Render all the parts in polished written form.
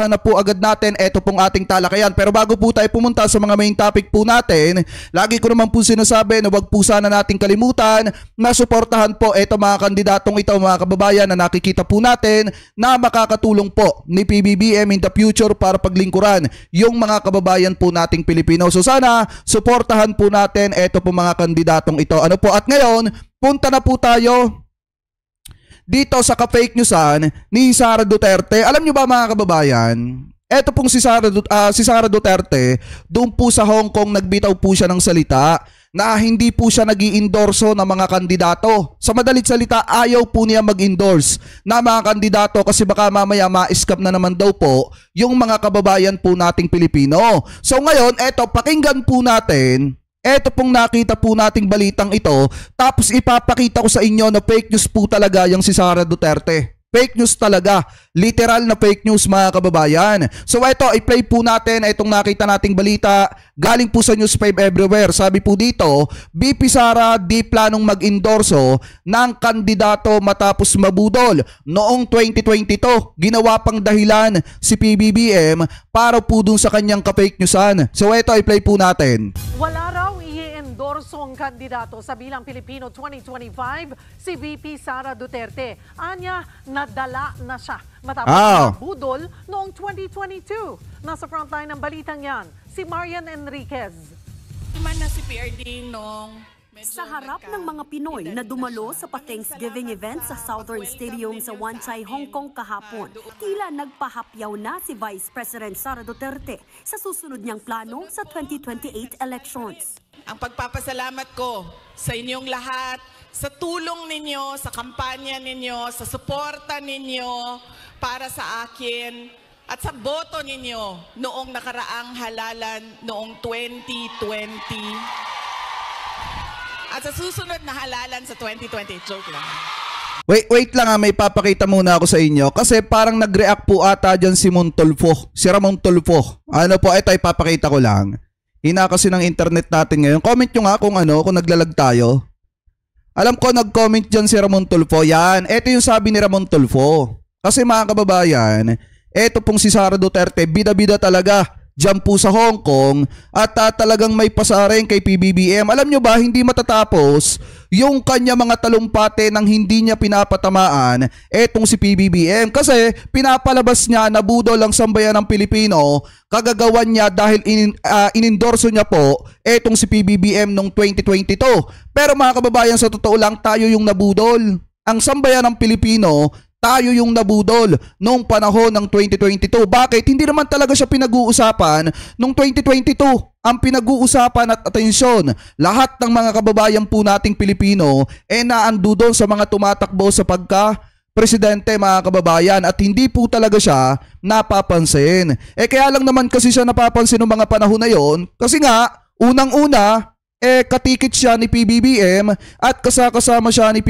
umpisahan na po agad natin ito pong ating talakayan. Pero bago po tayo pumunta sa mga main topic po natin, lagi ko naman po sinasabi na wag po sana nating kalimutan na suportahan po ito mga kandidatong ito mga kababayan na nakikita po natin na makakatulong po ni PBBM in the future para paglingkuran yung mga kababayan po nating Pilipino. So sana suportahan po natin ito po mga kandidatong ito. Ano po, at ngayon punta na po tayo dito sa ka-fake newsan ni Sara Duterte. Alam nyo ba mga kababayan, eto pong si Sara Duterte, doon po sa Hong Kong nagbitaw po siya ng salita na hindi po siya nag-i-endorso ng mga kandidato. Sa madalit salita, ayaw po niya mag-endorse na mga kandidato kasi baka mamaya ma-scam na naman daw po yung mga kababayan po nating Pilipino. So ngayon, eto, pakinggan po natin. Eto pong nakita po nating balitang ito, tapos ipapakita ko sa inyo na fake news po talaga yung si Sara Duterte. Fake news talaga. Literal na fake news mga kababayan. So ito, i-play po natin itong nakita nating balita. Galing po sa News 5 Everywhere. Sabi po dito, BP Sara di planong mag-endorso ng kandidato matapos mabudol. Noong 2022, ginawa pang dahilan si PBBM para po dun sa kanyang ka-fake newsan. So ito, i-play po natin. Wala raw i-endorso ang kandidato sa Bilang Pilipino 2025, si VP Sara Duterte. Anya, nadala na siya matapos mabudol noong 2022. Nasa frontline ng balitang yan, si Marian Enriquez. Iman na si PRD nung sa harap ng mga Pinoy na dumalo sa pa-Thanksgiving event sa Southern Stadium sa Wan Chai, Hong Kong kahapon, tila nagpahapyaw na si Vice President Sara Duterte sa susunod niyang plano sa 2028 elections. Ang pagpapasalamat ko sa inyong lahat, sa tulong ninyo, sa kampanya ninyo, sa suporta ninyo para sa akin at sa boto ninyo noong nakaraang halalan noong 2020. At sa susunod na halalan sa 2020, joke lang. Wait lang may papakita muna ako sa inyo kasi parang nag-react po ata dyan si Montulfo, si Ramon Tulfo. Ano po, ito ipapakita ko lang. Hina kasi ng internet natin ngayon. Comment nyo nga kung naglalag tayo. Alam ko nag-comment dyan si Ramon Tulfo. Yan, ito yung sabi ni Ramon Tulfo. Kasi mga kababayan, ito pong si Sara Duterte, bida-bida talaga dyan po sa Hong Kong at talagang may pasaring kay PBBM. Alam nyo ba, hindi matatapos yung kanya mga talumpate nang hindi niya pinapatamaan etong si PBBM kasi pinapalabas niya na budol ang sambayan ng Pilipino, kagagawan niya dahil inendorso niya po etong si PBBM noong 2022. Pero mga kababayan, sa totoo lang, tayo yung nabudol. Ang sambayan ng Pilipino, tayo yung nabudol noong panahon ng 2022. Bakit? Hindi naman talaga siya pinag-uusapan noong 2022. Ang pinag-uusapan at atensyon, lahat ng mga kababayan po nating Pilipino naando doon sa mga tumatakbo sa pagka-presidente mga kababayan at hindi po talaga siya napapansin. Kaya lang naman kasi siya napapansin noong mga panahon na yon kasi nga, unang-una, katikit siya ni PBBM at kasama siya ni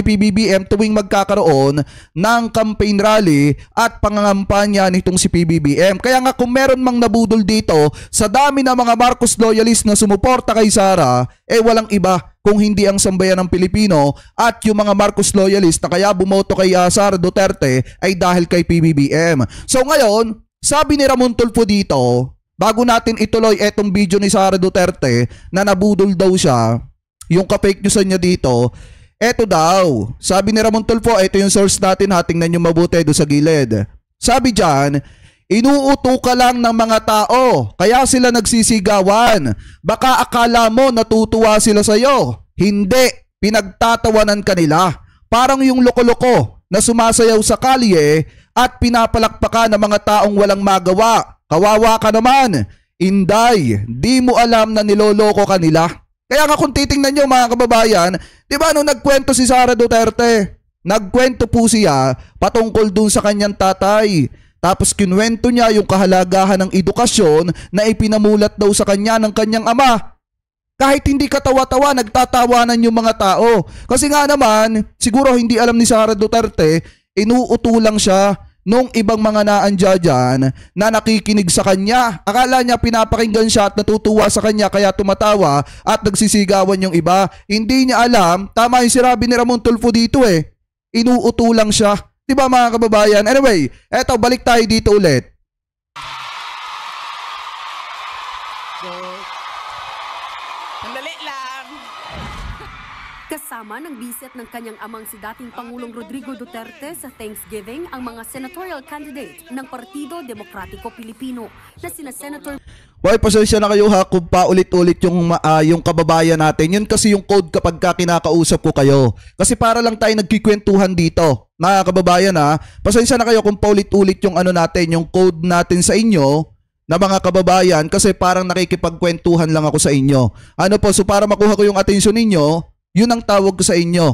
PBBM tuwing magkakaroon ng campaign rally at pangangampanya nitong si PBBM. Kaya nga kung meron mang nabudol dito sa dami ng mga Marcos loyalist na sumuporta kay Sara, walang iba kung hindi ang sambayan ng Pilipino at yung mga Marcos loyalist na kaya bumoto kay Sara Duterte ay dahil kay PBBM. So ngayon, sabi ni Ramon Tulfo dito, bago natin ituloy etong video ni Sara Duterte na nabudol daw siya, yung ka-fake newsan niya dito, eto daw, sabi ni Ramon Tulfo, ito yung source natin, tingnan nyo mabuti doon sa gilid. Sabi dyan, inuuto ka lang ng mga tao, kaya sila nagsisigawan. Baka akala mo natutuwa sila sa'yo. Hindi, pinagtatawanan ka nila. Parang yung loko-loko na sumasayaw sa kalye at pinapalakpakan ng mga taong walang magawa. Kawawa ka naman. Inday, di mo alam na niloloko ka nila. Kaya nga kung titingnan nyo mga kababayan, di ba nung nagkwento si Sara Duterte, nagkwento po siya patungkol dun sa kanyang tatay. Tapos kinwento niya yung kahalagahan ng edukasyon na ipinamulat daw sa kanya ng kanyang ama. Kahit hindi katawa-tawa, nagtatawanan yung mga tao. Kasi nga naman, siguro hindi alam ni Sara Duterte, inuuto lang siya nung ibang mga naandya dyan na nakikinig sa kanya. Akala niya pinapakinggan siya at natutuwa sa kanya kaya tumatawa at nagsisigawan yung iba. Hindi niya alam, tama yung sinabi ni Ramon Tulfo dito inuuto lang siya. Diba mga kababayan? Anyway, eto balik tayo dito ulit. Sandali lang. Kasama ng bisit ng kanyang amang si dating Pangulong Rodrigo Duterte sa Thanksgiving ang mga senatorial candidate ng Partido Demokratiko Pilipino na sina Senator Boy, pasensya na kayo ha kung paulit-ulit yung kababayan natin. Yun kasi yung code kapag kinakausap ko kayo. Kasi para lang tayo nagkikwentuhan dito. Na kababayan ha, pasensya na kayo kung paulit-ulit yung natin, yung code natin sa inyo na mga kababayan kasi parang nakikipagkwentuhan lang ako sa inyo. Ano po, so para makuha ko yung atensyon ninyo, yun ang tawag ko sa inyo,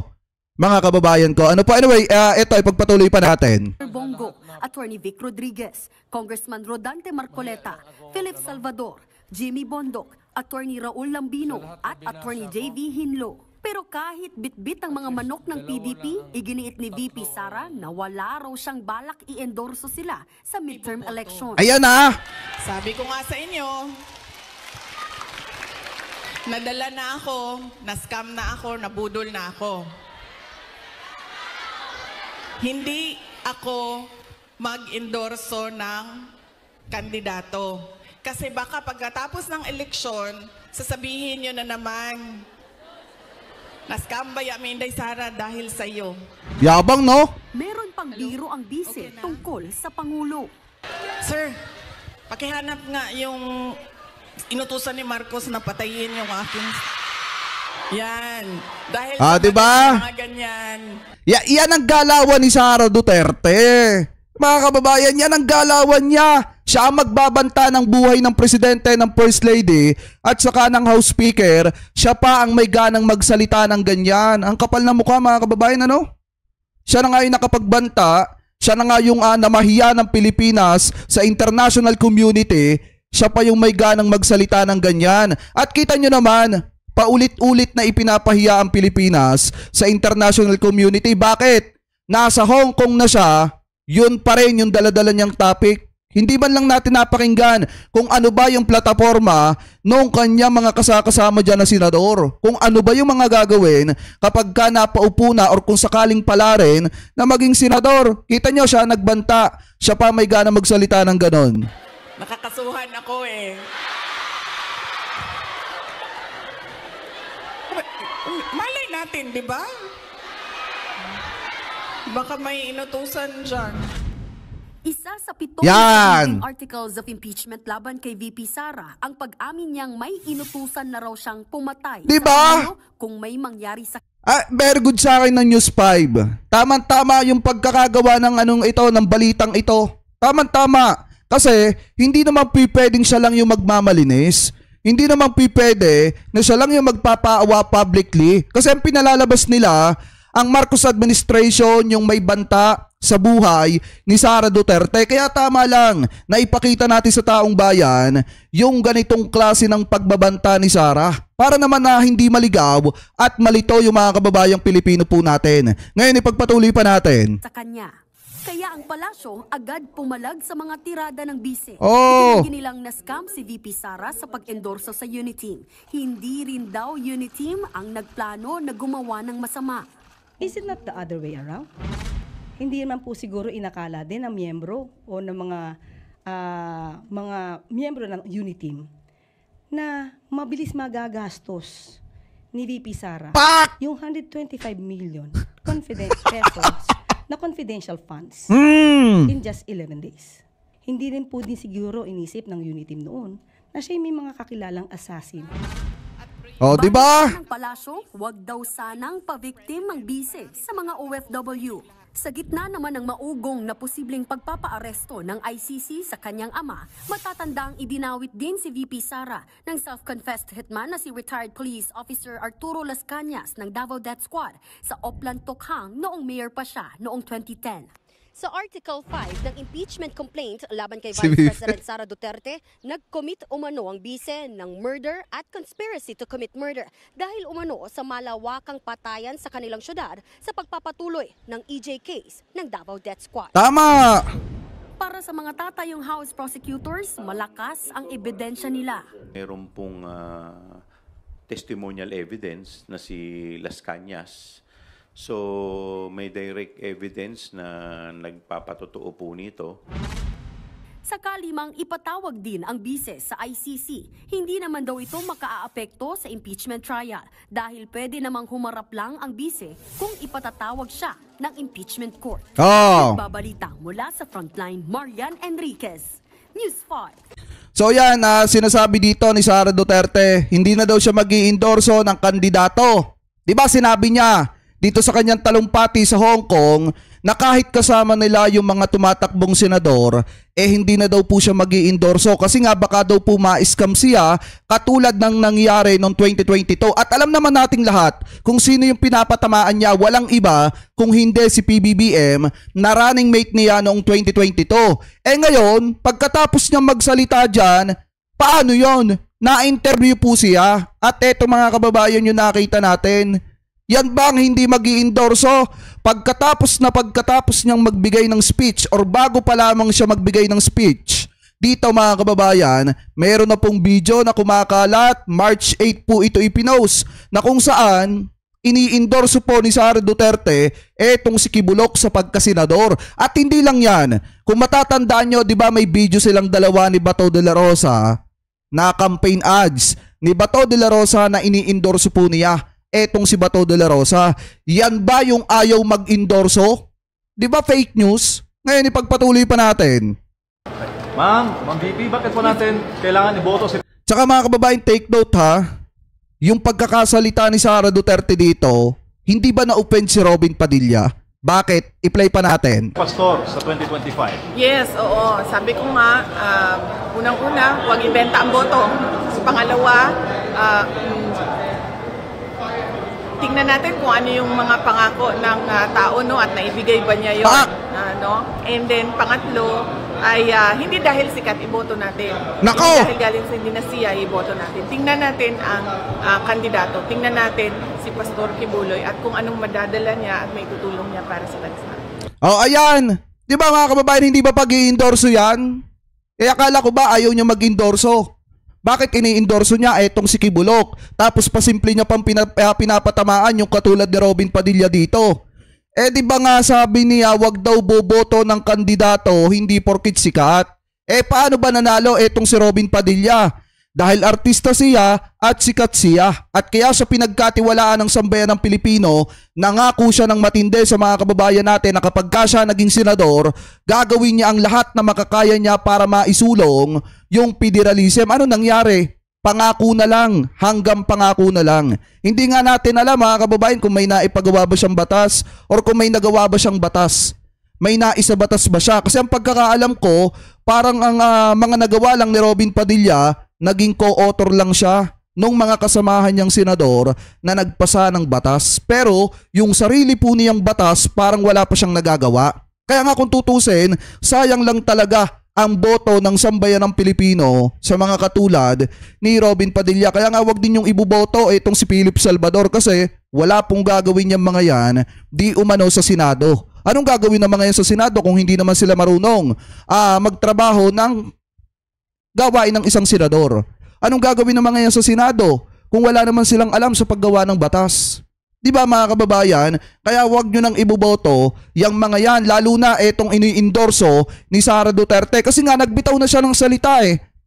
mga kababayan ko. Ano po, anyway, ito, ipagpatuloy pa natin. Bongo, Attorney Vic Rodriguez, Congressman Rodante Marcoleta, Philip Salvador, Jimmy Bondoc, Attorney Raul Lambino, at Attorney JV Hinlo. Pero kahit bitbit ang mga manok ng PDP, iginiit ni VP Sara na wala raw siyang balak i-endorso sila sa midterm election. Ayan na! Sabi ko nga sa inyo, nadala na ako, na-scam na ako, nabudol na ako. Hindi ako mag-endorso ng kandidato. Kasi baka pagkatapos ng eleksyon, sasabihin nyo na naman, na-scam ba yung Inday Sara dahil sa iyo? Yabang, no? Meron pang biro ang bise tungkol sa Pangulo. Sir, pakihanap nga yung inutusan ni Marcos na patayin yung aking... Yan. Dahil diba? Mga ganyan. Yan ang galawan ni Sara Duterte. Mga kababayan, yan ang galawan niya. Siya ang magbabanta ng buhay ng presidente, ng first lady, at saka ng house speaker. Siya pa ang may ganang magsalita ng ganyan. Ang kapal na mukha, mga kababayan, ano? Siya na nga yung nakapagbanta. Siya na nga yung namahiya ng Pilipinas sa international community. Siya pa yung may ganang magsalita ng ganyan. At kita nyo naman, paulit-ulit na ipinapahiya ang Pilipinas sa international community. Bakit? Nasa Hong Kong na siya, yun pa rin yung daladala niyang topic. Hindi man lang natin napakinggan kung ano ba yung plataforma nung kanya mga kasama dyan na senador. Kung ano ba yung mga gagawin kapag ka napaupo na or kung sakaling pala rin na maging senador. Kita nyo siya nagbanta. Siya pa may gana magsalita ng ganon. Nakakasuhan ako eh. Malay natin, di ba? Baka may inutusan dyan. Isa sa 7 Yan! articles of impeachment laban kay VP Sara ang pag-amin niyang may inutusan na raw siyang pumatay. Diba? Sa kung may mangyari sa Very good sa akin ng News 5. Tama-tama yung pagkakagawa ng ng balitang ito. Tama-tama. Kasi hindi naman pwedeng siya lang yung magmamalinis. Hindi naman pwede na siya lang yung magpapaawa publicly. Kasi ang pinalalabas nila, ang Marcos administration yung may banta sa buhay ni Sara Duterte. Kaya tama lang na ipakita natin sa taong bayan yung ganitong klase ng pagbabanta ni Sara para naman na hindi maligaw at malito yung mga kababayang Pilipino po natin. Ngayon ipagpatuloy pa natin. Sa kanya. Kaya ang palasyo agad pumalag sa mga tirada ng bise. Oh! Itinigil nilang na-scam si VP Sara sa pag-endorso sa Uniteam. Hindi rin daw Uniteam ang nagplano na gumawa ng masama. Is it not the other way around? Hindi naman po siguro inakala din ng miyembro o ng mga miyembro ng Uniteam na mabilis magagastos ni VP Sara yung 125 million pesos na confidential funds in just 11 days. Hindi rin po din siguro inisip ng Uniteam noon na siya may mga kakilalang assassin. Di ba? Ng palasyo, wag daw sanang pabiktim ang bise sa mga OFW. Sa gitna naman ng maugong na posibleng pagpapaaresto ng ICC sa kanyang ama, matatandang idinawit din si VP Sara ng self-confessed hitman na si retired police officer Arturo Las Cañas ng Davao Death Squad sa Oplan Tokhang noong mayor pa siya noong 2010. Sa Article 5 ng impeachment complaint laban kay Vice President Sara Duterte, nag-commit umano ang bise ng murder at conspiracy to commit murder dahil umano sa malawakang patayan sa kanilang syudad sa pagpapatuloy ng EJ case ng Davao Death Squad. Tama! Para sa mga tatayong House prosecutors, malakas ang ebidensya nila. Meron pong testimonial evidence na si Las Cañas. So, may direct evidence na nagpapatotoo po nito. Sakali mang ipatawag din ang bise sa ICC, hindi naman daw ito makaaapekto sa impeachment trial dahil pwede namang humarap lang ang bise kung ipatatawag siya ng impeachment court. Babalita mula sa Frontline, Marian Enriquez, News 5. So yan, sinasabi dito ni Sara Duterte, hindi na daw siya mag-i-endorso ng kandidato. Di ba sinabi niya dito sa kanyang talumpati sa Hong Kong na kahit kasama nila yung mga tumatakbong senador, hindi na daw po siya mag-i-endorso kasi nga baka daw po ma-scam siya katulad ng nangyari noong 2022. At alam naman nating lahat kung sino yung pinapatamaan niya, walang iba kung hindi si PBBM na running mate niya noong 2022. Ngayon, pagkatapos niya magsalita dyan, paano yon? Na-interview po siya at eto mga kababayan yung nakita natin. Yan bang hindi mag-i-endorso? Pagkatapos niyang magbigay ng speech or bago pa lamang siya magbigay ng speech, dito mga kababayan, meron na pong video na kumakalat, March 8 po ito ipinost, na kung saan ini-endorso po ni Sara Duterte etong si Kibuloc sa pagkasenador. At hindi lang yan, kung matatandaan nyo, di ba may video silang dalawa ni Bato de la Rosa na campaign ads ni Bato de la Rosa na ini-endorso po niya. Etong si Bato de la Rosa, yan ba yung ayaw mag-endorso? Di ba fake news? Ngayon ipagpatuloy pa natin. Ma'am VP, bakit po natin kailangan iboto si... Tsaka mga kababayan, take note ha, yung pagkakasalita ni Sara Duterte dito, hindi ba na-offend si Robin Padilla? Bakit? I-play pa natin. Pastor sa 2025. Yes, oo. Sabi ko nga, unang-una, huwag ibenta ang boto. Sa pangalawa, tingnan natin kung ano yung mga pangako ng tao, no, at naibigay ba niya yun, no? And then pangatlo ay hindi dahil sikat iboto natin. Nako! Hindi dahil galing sa dinasiya iboto natin. Tingnan natin ang kandidato. Tingnan natin si Pastor Kibuloy at kung anong madadala niya at may tutulong niya para sa bansa. Oh, ayan. Di ba mga kababayan, hindi ba pag-i-endorso yan? Akala ko ba ayaw niya mag-endorso? Bakit ini-endorso niya etong si Kibuloc? Tapos pasimple niya pang pinapatamaan yung katulad ni Robin Padilla dito. Di ba nga sabi niya wag daw boboto ng kandidato hindi porkit sikat? Paano ba nanalo etong si Robin Padilla? Dahil artista siya at sikat siya. At kaya siya pinagkatiwalaan ng sambayan ng Pilipino, nangako siya ng matindi sa mga kababayan natin na kapag siya naging senador, gagawin niya ang lahat na makakaya niya para maisulong yung federalism. Ano nangyari? Pangako na lang, hanggang pangako na lang. Hindi nga natin alam mga kababayan kung may naipagawa ba siyang batas or kung may nagawa ba siyang batas. May naisabatas ba siya? Kasi ang pagkakaalam ko, parang ang mga nagawa lang ni Robin Padilla, naging co-author lang siya nung mga kasamahan niyang senador na nagpasa ng batas. Pero yung sarili po niyang batas parang wala pa siyang nagagawa. Kaya nga kung tutusin, sayang lang talaga ang boto ng sambayan ng Pilipino sa mga katulad ni Robin Padilla. Kaya nga wag din yung ibuboto itong si Philip Salvador kasi wala pong gagawin niyang mga yan di umano sa Senado. Anong gagawin ng mga yan sa Senado kung hindi naman sila marunong magtrabaho ng gawain ng isang senador? Anong gagawin ng mga yan sa Senado kung wala naman silang alam sa paggawa ng batas? Di ba mga kababayan? Kaya wag nyo nang iboboto yung mga yan, lalo na etong ini-endorso ni Sara Duterte. Kasi nga nagbitaw na siya ng salita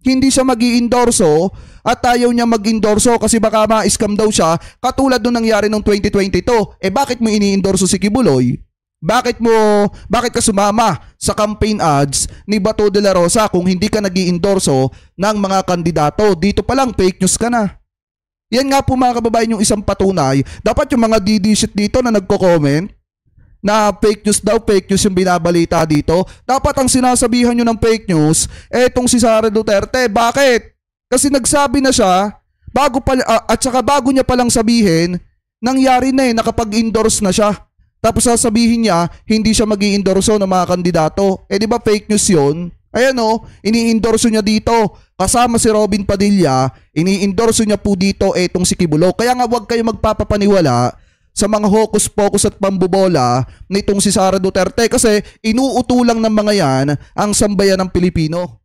Hindi siya mag-i-endorso at ayaw niya mag-endorso kasi baka ma-scam daw siya katulad nung nangyari noong 2022. Bakit mo ini-endorso si Kibuloy? Bakit ka sumama sa campaign ads ni Bato de la Rosa kung hindi ka nag-i-endorso ng mga kandidato? Dito pa lang fake news ka na. Yan nga po mga kababayan yung isang patunay. Dapat yung mga DD shit dito na nagko-comment na fake news yung binabalita dito. Dapat ang sinasabihan nyo ng fake news, etong si Sara Duterte. Bakit? Kasi nagsabi na siya, at saka bago niya palang sabihin, nangyari na nakapag-endorse na siya. Tapos sasabihin niya, hindi siya mag-i-endorso ng mga kandidato. Di ba fake news yun? Ayan ini-endorso niya dito. Kasama si Robin Padilla, ini-endorso niya po dito etong si Kibuloc. Kaya nga huwag kayo magpapapaniwala sa mga hokus-pokus at pambobola nitong si Sara Duterte kasi inuutulang ng mga yan ang sambayan ng Pilipino.